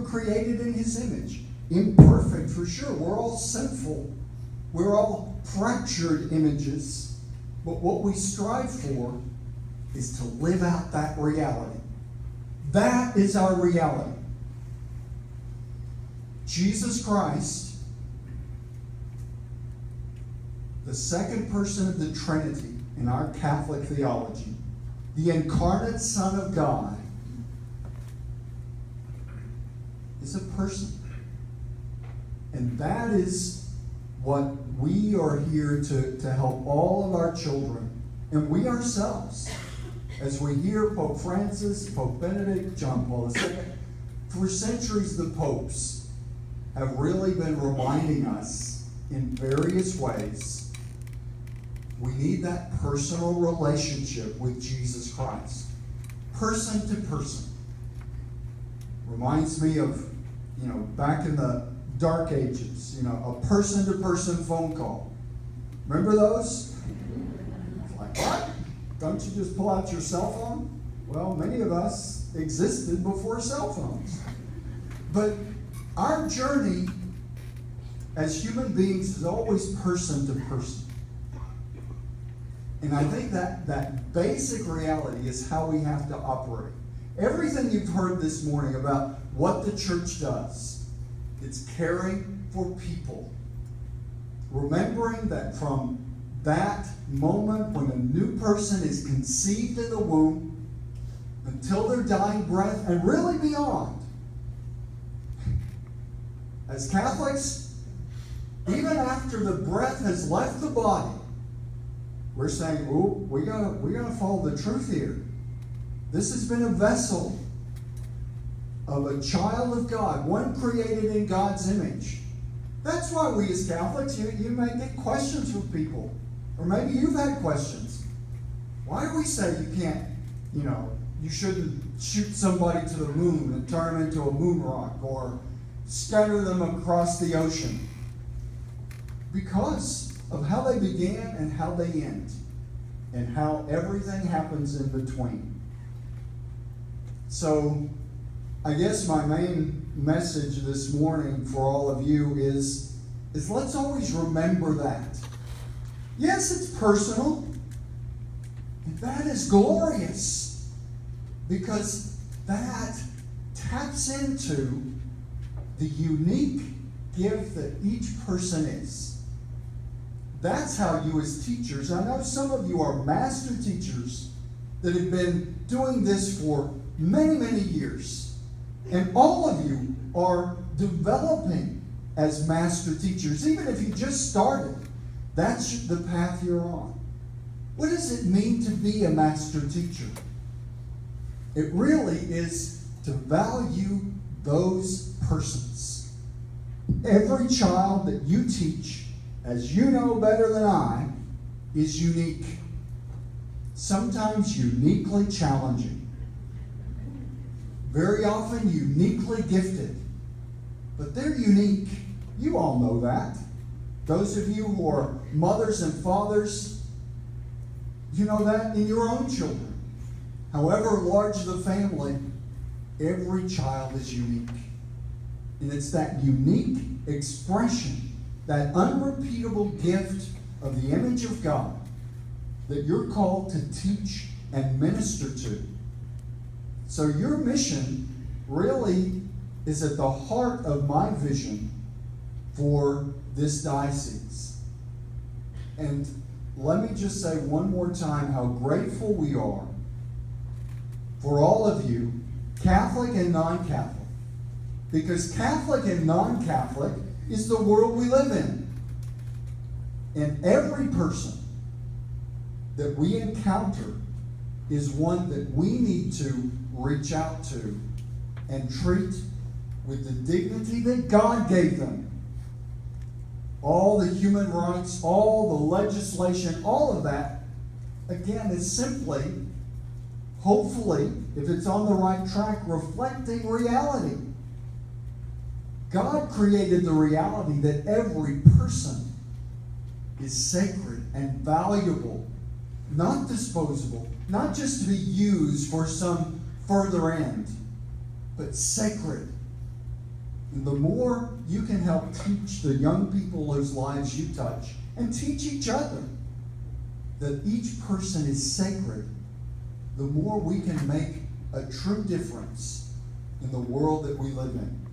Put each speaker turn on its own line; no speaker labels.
created in his image. Imperfect, for sure. We're all sinful. We're all fractured images. But what we strive for is to live out that reality. That is our reality. Jesus Christ, the second person of the Trinity in our Catholic theology, the incarnate Son of God, is a person. And that is what we are here to help all of our children, and we ourselves, as we hear Pope Francis, Pope Benedict, John Paul II, for centuries the popes have really been reminding us in various ways we need that personal relationship with Jesus Christ. Person to person. Reminds me of, back in the dark ages, a person-to-person phone call. Remember those? It's like, what? Don't you just pull out your cell phone? Well, many of us existed before cell phones. But our journey as human beings is always person to person. And I think that basic reality is how we have to operate. Everything you've heard this morning about what the church does, it's caring for people. Remembering that from that moment when a new person is conceived in the womb until their dying breath and really beyond, as Catholics, even after the breath has left the body, we're saying, we gotta follow the truth here. This has been a vessel of a child of God, one created in God's image. That's why we as Catholics, you may get questions from people. Or maybe you've had questions. Why do we say you can't, you shouldn't shoot somebody to the moon and turn them into a moon rock or scatter them across the ocean? Because of how they began and how they end, and how everything happens in between. So, I guess my main message this morning for all of you is let's always remember that. Yes, it's personal, and that is glorious, because that taps into the unique gift that each person is. That's how you as teachers, I know some of you are master teachers that have been doing this for many, many years. And all of you are developing as master teachers. Even if you just started, that's the path you're on. What does it mean to be a master teacher? It really is to value those persons. Every child that you teach, as you know better than I, is unique. Sometimes uniquely challenging. Very often uniquely gifted. But they're unique. You all know that. Those of you who are mothers and fathers, you know that in your own children. However large the family, every child is unique. And it's that unique expression, that unrepeatable gift of the image of God that you're called to teach and minister to. So your mission really is at the heart of my vision for this diocese. And let me just say one more time how grateful we are for all of you, Catholic and non-Catholic. Because Catholic and non-Catholic is the world we live in. And every person that we encounter is one that we need to reach out to and treat with the dignity that God gave them. All the human rights, all the legislation, all of that, again, is simply, hopefully, if it's on the right track, reflecting reality. God created the reality that every person is sacred and valuable, not disposable, not just to be used for some further end, but sacred And the more you can help teach the young people whose lives you touch, and teach each other that each person is sacred, the more we can make a true difference in the world that we live in.